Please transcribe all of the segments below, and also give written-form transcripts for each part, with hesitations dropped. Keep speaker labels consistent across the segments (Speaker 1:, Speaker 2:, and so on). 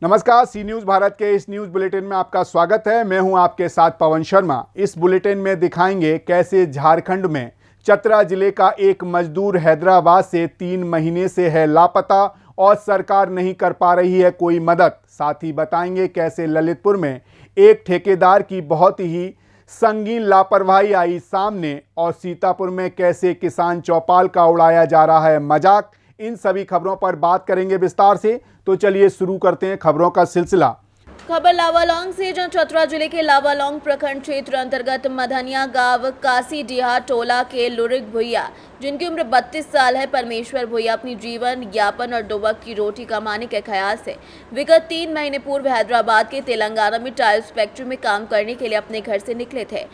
Speaker 1: नमस्कार, सी न्यूज़ भारत के इस न्यूज़ बुलेटिन में आपका स्वागत है। मैं हूं आपके साथ पवन शर्मा। इस बुलेटिन में दिखाएंगे कैसे झारखंड में चतरा जिले का एक मजदूर हैदराबाद से 3 महीने से है लापता और सरकार नहीं कर पा रही है कोई मदद। साथ ही बताएंगे कैसे ललितपुर में एक ठेकेदार की बहुत ही संगीन लापरवाही आई सामने और सीतापुर में कैसे किसान चौपाल का उड़ाया जा रहा है मजाक। इन सभी खबरों पर बात करेंगे विस्तार से, तो चलिए शुरू करते हैं खबरों का सिलसिला।
Speaker 2: खबर लावालौंग से, जहां चतरा जिले के लावालौंग प्रखंड क्षेत्र अंतर्गत मधनिया गांव कासीडीहा टोला के लुरिक भुइया, जिनकी उम्र 32 साल है, परमेश्वर भुइया अपनी जीवन यापन और 2 वक्त की रोटी कमाने के ख्याल से विगत 3 महीने पूर्व हैदराबाद के तेलंगाना में टाइल्स फैक्ट्री में काम करने के लिए अपने घर से निकले थे।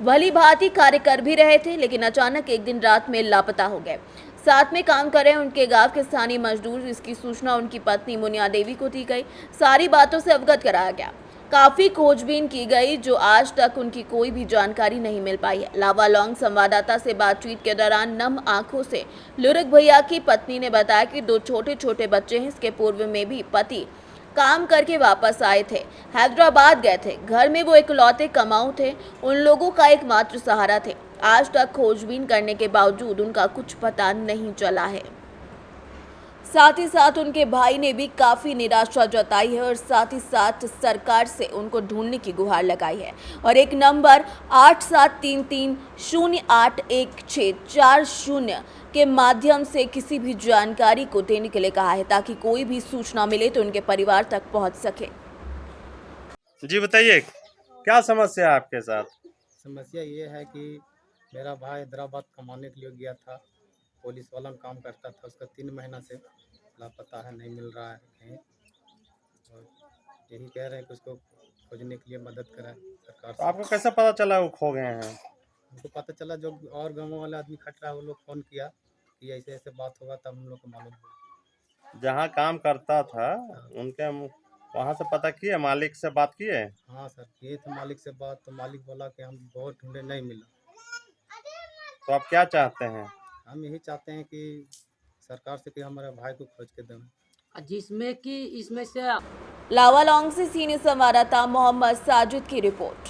Speaker 2: भली भांति कार्य कर भी रहे थे, लेकिन अचानक एक दिन रात में लापता हो गए। साथ में काम कर रहे उनके गांव के स्थानीय मजदूर, इसकी सूचना उनकी पत्नी मुनिया देवी को दी गई। सारी बातों से अवगत कराया गया। काफी खोजबीन की गई, जो आज तक उनकी कोई भी जानकारी नहीं मिल पाई है। लावालौंग संवाददाता से बातचीत के दौरान नम आंखों से लुरिक भैया की पत्नी ने बताया कि 2 छोटे छोटे बच्चे हैं। इसके पूर्व में भी पति काम करके वापस आए थे, हैदराबाद गए थे। घर में वो इकलौते कमाऊ थे, उन लोगों का एकमात्र सहारा थे। आज तक खोजबीन करने के बावजूद उनका कुछ पता नहीं चला है। साथ ही साथ उनके भाई ने भी काफी निराशा जताई है और साथ ही साथ सरकार से उनको ढूंढने की गुहार लगाई है और एक नंबर 8733081640 के माध्यम से किसी भी जानकारी को देने के लिए कहा है, ताकि कोई भी सूचना मिले तो उनके परिवार तक पहुंच सके।
Speaker 3: जी बताइए, क्या समस्या है आपके साथ?
Speaker 4: समस्या ये है कि मेरा भाई हैदराबाद कमाने के लिए गया था, पुलिस वाला में काम करता था। उसका 3 महीना से लापता है, नहीं मिल रहा है कहीं। और यही कह रहे हैं कि उसको खोजने के लिए मदद कराए सरकार से।
Speaker 3: आपको कैसे पता चला वो खो गए हैं?
Speaker 4: हमको पता चला, जो और गाँव वाले आदमी खट रहा है वो लोग फ़ोन किया कि ऐसे ऐसे बात होगा, तब हम लोग को मालूम हुआ।
Speaker 3: जहाँ काम करता था उनके वहाँ से पता किए, मालिक से बात किए?
Speaker 4: हाँ सर, किए थे मालिक से बात, तो मालिक बोला कि हम बहुत ढूंढे, नहीं मिला।
Speaker 3: तो आप क्या चाहते हैं?
Speaker 4: हम यही चाहते हैं कि सरकार से कि हमारे भाई को खोज के दें,
Speaker 5: जिसमें कि इसमें से
Speaker 2: लावालौंग से सीनियर संवाददाता मोहम्मद साजिद की रिपोर्ट।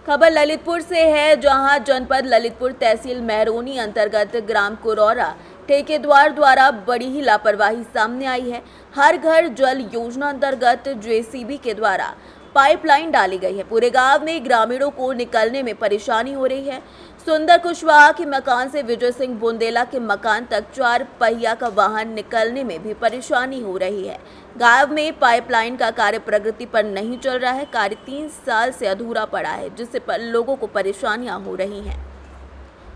Speaker 2: खबर ललितपुर से है, जहां जनपद ललितपुर तहसील महरौनी अंतर्गत ग्राम कुरौरा ठेकेदार द्वारा बड़ी ही लापरवाही सामने आई है। हर घर जल योजना अंतर्गत जेसीबी के द्वारा पाइपलाइन डाली गई है। पूरे गांव में ग्रामीणों को निकलने में परेशानी हो रही है। सुंदर कुशवाहा के मकान से विजय सिंह बुंदेला के मकान तक 4 पहिया का वाहन निकलने में भी परेशानी हो रही है। गांव में पाइपलाइन का कार्य प्रगति पर नहीं चल रहा है। कार्य 3 साल से अधूरा पड़ा है, जिससे लोगों को परेशानियां हो रही हैं।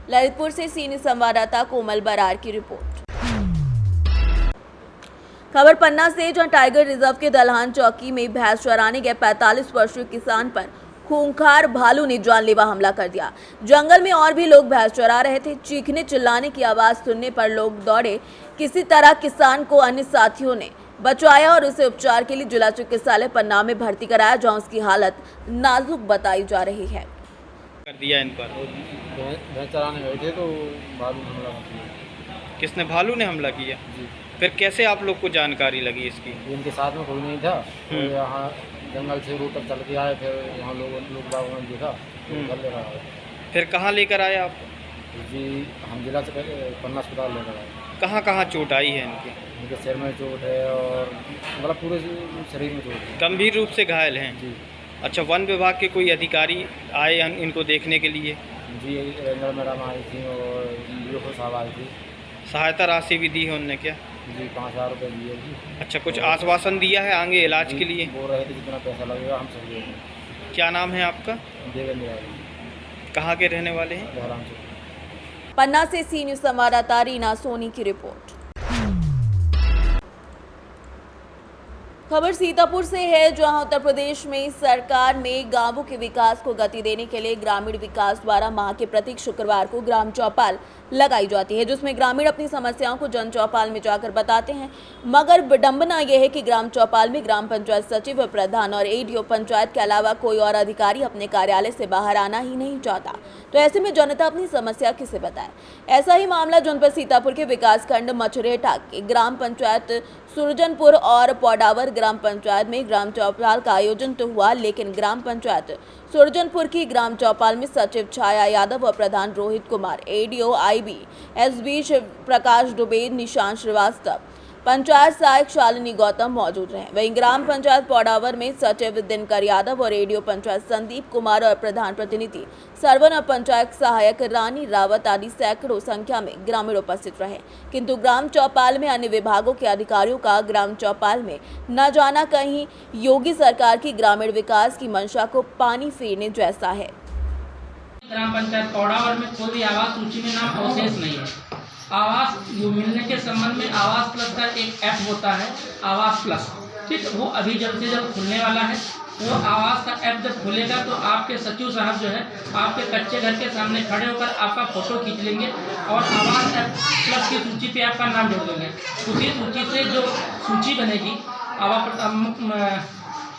Speaker 2: ललितपुर से सीनियर संवाददाता कोमल बरार की रिपोर्ट। खबर पन्ना से, जहां टाइगर रिजर्व के दलहान चौकी में भैंस चराने गए 45 वर्षीय किसान पर खूंखार भालू ने जानलेवा हमला कर दिया। जंगल में और भी लोग भैंस चरा रहे थे। चीखने चिल्लाने की आवाज सुनने पर लोग दौड़े। किसी तरह किसान को अन्य साथियों ने बचाया और उसे उपचार के लिए जिला चिकित्सालय पन्ना में भर्ती कराया, जहां उसकी हालत नाजुक बताई जा रही है।
Speaker 6: कर दिया इन पर।
Speaker 4: भैंस चराने गए थे तो भालू हमला किया।
Speaker 6: किसने? भालू ने हमला किया।
Speaker 4: जी,
Speaker 6: फिर कैसे आप लोग को जानकारी लगी इसकी?
Speaker 4: इनके साथ में कोई नहीं था, तो यहाँ जंगल से रोड तक चल के आए, फिर यहाँ लोग बागों ने देखा तो घर ले रहा है।
Speaker 6: फिर कहाँ लेकर आए आप?
Speaker 4: जी, हम जिला से पन्ना अस्पताल लेकर आए।
Speaker 6: कहाँ कहाँ चोट आई है इनकी?
Speaker 4: इनके सिर में चोट है और मतलब पूरे शरीर में चोट है।
Speaker 6: गंभीर रूप से घायल हैं?
Speaker 4: जी
Speaker 6: अच्छा, वन विभाग के कोई अधिकारी आए इनको देखने के लिए?
Speaker 4: जी, रेंजर मैडम आई थी और DO साहब आई थी।
Speaker 6: सहायता राशि भी दी है उनने क्या?
Speaker 4: जी, 5000 रुपये दिए जी।
Speaker 6: अच्छा, कुछ आश्वासन दिया है आगे इलाज के लिए?
Speaker 4: बोल रहे थे जितना पैसा लगेगा हम सब देंगे।
Speaker 6: क्या नाम है आपका?
Speaker 4: देवेंद्र
Speaker 6: कहाँ के रहने वाले हैं?
Speaker 4: बहराम से।
Speaker 2: पन्ना से सीनियर संवाददाता रीना सोनी की रिपोर्ट। खबर सीतापुर से है, जहां उत्तर प्रदेश में सरकार में गांवों के विकास को गति देने के लिए ग्रामीण विकास द्वारा माह के प्रत्येक शुक्रवार को ग्राम चौपाल लगाई जाती है, जिसमें ग्रामीण अपनी समस्याओं को जन चौपाल में जाकर बताते हैं। मगर विडंबना यह है कि ग्राम चौपाल में ग्राम पंचायत सचिव, प्रधान और एडीओ पंचायत के अलावा कोई और अधिकारी अपने कार्यालय से बाहर आना ही नहीं चाहता। तो ऐसे में जनता अपनी समस्या किसे बताए। ऐसा ही मामला जनपद सीतापुर के विकासखंड मचरेटा के ग्राम पंचायत सुरजनपुर और पौडावर ग्राम पंचायत में ग्राम चौपाल का आयोजन तो हुआ, लेकिन ग्राम पंचायत सुरजनपुर की ग्राम चौपाल में सचिव छाया यादव व प्रधान Rohit Kumar, ADO IB SB Prakash Dubey, Nishant Srivastava, panchayat सहायक शालिनी गौतम मौजूद रहे। वहीं ग्राम पंचायत पौडावर में सचिव दिनकर यादव और एडीओ पंचायत संदीप कुमार और प्रधान प्रतिनिधि सरवन और पंचायत सहायक रानी रावत आदि सैकड़ों संख्या में ग्रामीण उपस्थित रहे। किंतु ग्राम चौपाल में अन्य विभागों के अधिकारियों का ग्राम चौपाल में न जाना कहीं योगी सरकार की ग्रामीण विकास की मंशा को पानी फेरने जैसा है।
Speaker 5: ग्राम पंचायत पौडावर में कोई भी आवास सूची में नाम अवशेष नहीं है। आवास मिलने के संबंध में आवास प्लस का एक ऐप होता है, आवास प्लस, ठीक, वो अभी जल्द से जल्द खुलने वाला है। वो आवास का ऐप जब खुलेगा तो आपके सचिव साहब जो है आपके कच्चे घर के सामने खड़े होकर आपका फोटो खींच लेंगे और आवास ऐप प्लस की सूची पे आपका नाम जोड़ देंगे। उसी सूची से जो सूची बनेगी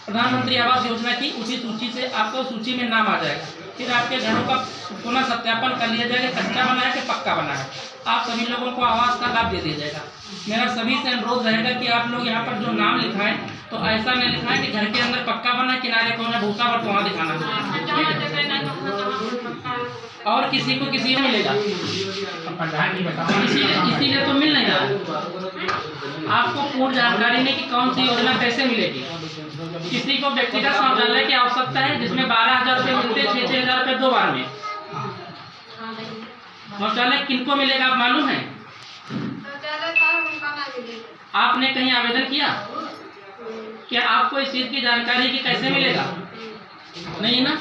Speaker 5: प्रधानमंत्री आवास योजना की, उसी सूची से आपको सूची में नाम आ जाएगा। फिर आपके घरों का पुनः सत्यापन कर लिया जाएगा, कच्चा बना है कि पक्का बना है। आप सभी लोगों को आवास का लाभ दे दिया जाएगा। मेरा सभी से अनुरोध रहेगा कि आप लोग यहाँ पर जो नाम लिखाएं तो ऐसा नहीं लिखाएं कि घर के अंदर पक्का बना, किनारे को भूसा पर वहाँ दिखाना, और किसी को किसी को मिलेगा, इसीलिए तो मिल नहीं रहा। आपको पूर्ण जानकारी नहीं कि कौन सी योजना कैसे मिलेगी। किसी को व्यक्तिगत शौचालय की आवश्यकता है जिसमें 12,000 रुपये मिलते, 6,000 रुपये 2 बार में। शौचालय किनको मिलेगा आप मालूम है? आपने कहीं आवेदन किया? क्या आपको इस चीज की जानकारी कि कैसे मिलेगा? नहीं ना।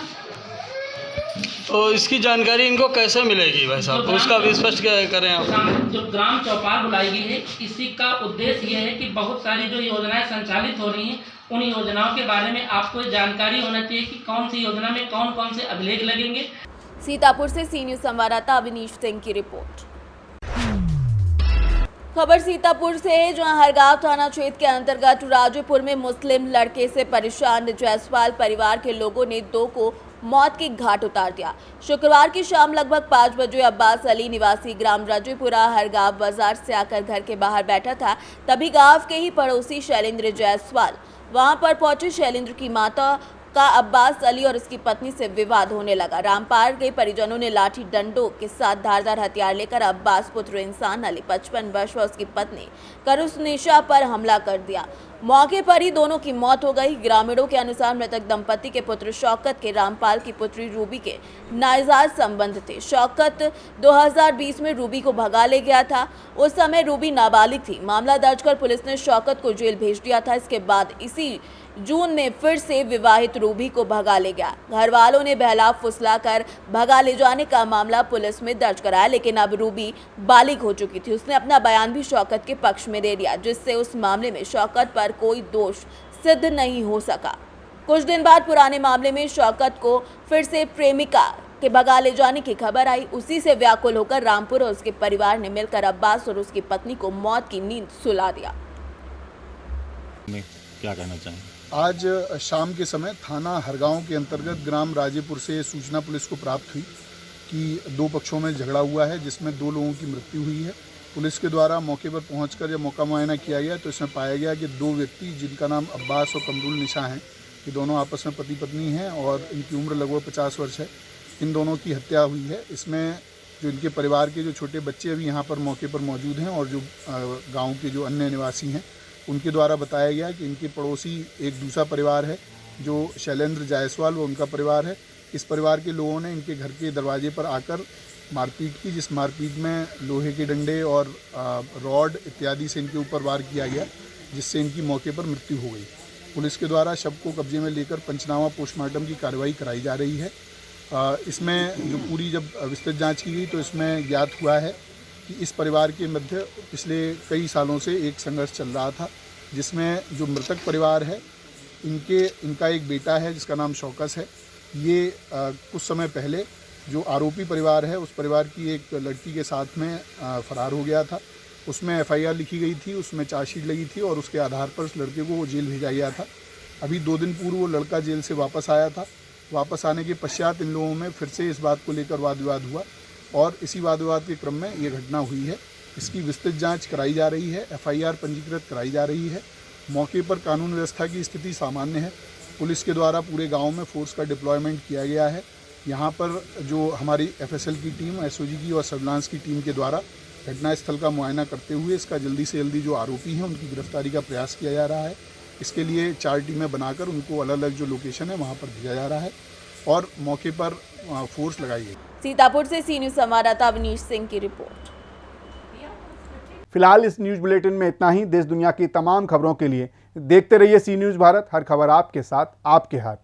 Speaker 7: तो इसकी जानकारी इनको कैसे मिलेगी भाई साहब, उसका भी स्पष्ट करें आप।
Speaker 5: जो ग्राम चौपाल बुलाई गई है, इसी का उद्देश्य यह है कि बहुत सारी जो योजनाएं संचालित हो रही हैं उन योजनाओं के बारे में आपको जानकारी होना चाहिए कि कौन सी योजना में कौन कौन से अभिलेख लगेंगे।
Speaker 2: सीतापुर से सी न्यूज संवाददाता अविनीश सिंह की रिपोर्ट। खबर सीतापुर से है, जहां हरगांव थाना क्षेत्र के अंतर्गत राजेपुर में मुस्लिम लड़के से परेशान जायसवाल परिवार के लोगों ने 2 को मौत के घाट उतार दिया। शुक्रवार की शाम लगभग 5 बजे अब्बास अली निवासी ग्राम राजेपुरा हरगांव बाजार से आकर घर के बाहर बैठा था। तभी गांव के ही पड़ोसी शैलेंद्र जायसवाल वहां पर पहुंचे। शैलेंद्र की माता का अब्बास अली और उसकी पत्नी से विवाद होने लगा। रामपाल के परिजनों ने लाठी डंडों के साथ धारदार हथियार लेकर अब्बास पुत्र इंसान अली 55 वर्ष व उसकी पत्नी करुसनिशा पर हमला कर दिया। मौके पर ही दोनों की मौत हो गई। ग्रामीणों के अनुसार मृतक दंपति के पुत्र शौकत के रामपाल की पुत्री रूबी के नाजायज संबंध थे। शौकत 2020 में रूबी को भगा ले गया था। उस समय रूबी नाबालिग थी। मामला दर्ज कर पुलिस ने शौकत को जेल भेज दिया था। इसके बाद इसी जून में फिर से विवाहित रूबी को भगा ले गया। घर वालों ने बहला फुसला कर भगा ले जाने का मामला पुलिस में दर्ज कराया, लेकिन अब रूबी बालिग हो चुकी थी। उसने अपना बयान भी शौकत के पक्ष में दे दिया, जिससे उस मामले में शौकत पर कोई दोष सिद्ध नहीं हो सका। कुछ दिन बाद पुराने मामले में शौकत को फिर से प्रेमिका के भगा ले जाने की खबर आई। उसी से व्याकुल होकर रामपुर और उसके परिवार ने मिलकर अब्बास और उसकी पत्नी को मौत की नींद सुला दिया।
Speaker 8: क्या कहना चाहेंगे?
Speaker 9: आज शाम के समय थाना हरगांव के अंतर्गत ग्राम राजेपुर से सूचना पुलिस को प्राप्त हुई कि 2 पक्षों में झगड़ा हुआ है, जिसमें 2 लोगों की मृत्यु हुई है। पुलिस के द्वारा मौके पर पहुंचकर जब मौका मुआयना किया गया तो इसमें पाया गया कि 2 व्यक्ति जिनका नाम अब्बास और कमरुल निशा हैं, ये दोनों आपस में पति पत्नी हैं और इनकी उम्र लगभग 50 वर्ष है। इन दोनों की हत्या हुई है। इसमें जो इनके परिवार के जो छोटे बच्चे अभी यहाँ पर मौके पर मौजूद हैं और जो गाँव के जो अन्य निवासी हैं उनके द्वारा बताया गया कि इनके पड़ोसी एक दूसरा परिवार है जो शैलेंद्र जायसवाल वो उनका परिवार है। इस परिवार के लोगों ने इनके घर के दरवाजे पर आकर मारपीट की, जिस मारपीट में लोहे के डंडे और रॉड इत्यादि से इनके ऊपर वार किया गया, जिससे इनकी मौके पर मृत्यु हो गई। पुलिस के द्वारा शव को कब्जे में लेकर पंचनामा पोस्टमार्टम की कार्रवाई कराई जा रही है। इसमें जो पूरी जब विस्तृत जाँच की गई तो इसमें ज्ञात हुआ है कि इस परिवार के मध्य पिछले कई सालों से एक संघर्ष चल रहा था जिसमें जो मृतक परिवार है इनका एक बेटा है जिसका नाम शौकस है। ये कुछ समय पहले जो आरोपी परिवार है उस परिवार की एक लड़की के साथ में फरार हो गया था। उसमें एफआईआर लिखी गई थी, उसमें चार्जशीट लगी थी और उसके आधार पर उस लड़के को जेल भेजा गया था। अभी 2 दिन पूर्व वो लड़का जेल से वापस आया था। वापस आने के पश्चात इन लोगों में फिर से इस बात को लेकर वाद विवाद हुआ और इसी वाद विवाद के क्रम में ये घटना हुई है। इसकी विस्तृत जांच कराई जा रही है, एफआईआर पंजीकृत कराई जा रही है। मौके पर कानून व्यवस्था की स्थिति सामान्य है। पुलिस के द्वारा पूरे गांव में फोर्स का डिप्लॉयमेंट किया गया है। यहाँ पर जो हमारी एफएसएल की टीम, एसओजी की और सर्विलांस की टीम के द्वारा घटनास्थल का मुआयना करते हुए इसका जल्दी से जल्दी जो आरोपी हैं उनकी गिरफ्तारी का प्रयास किया जा रहा है। इसके लिए 4 टीमें बनाकर उनको अलग अलग जो लोकेशन है वहाँ पर भेजा जा रहा है और मौके पर फोर्स लगाई गई।
Speaker 2: सीतापुर से सी न्यूज़ संवाददाता अवनीश सिंह की रिपोर्ट।
Speaker 1: फिलहाल इस न्यूज़ बुलेटिन में इतना ही। देश दुनिया की तमाम खबरों के लिए देखते रहिए सी न्यूज़ भारत। हर खबर आपके साथ, आपके हाथ।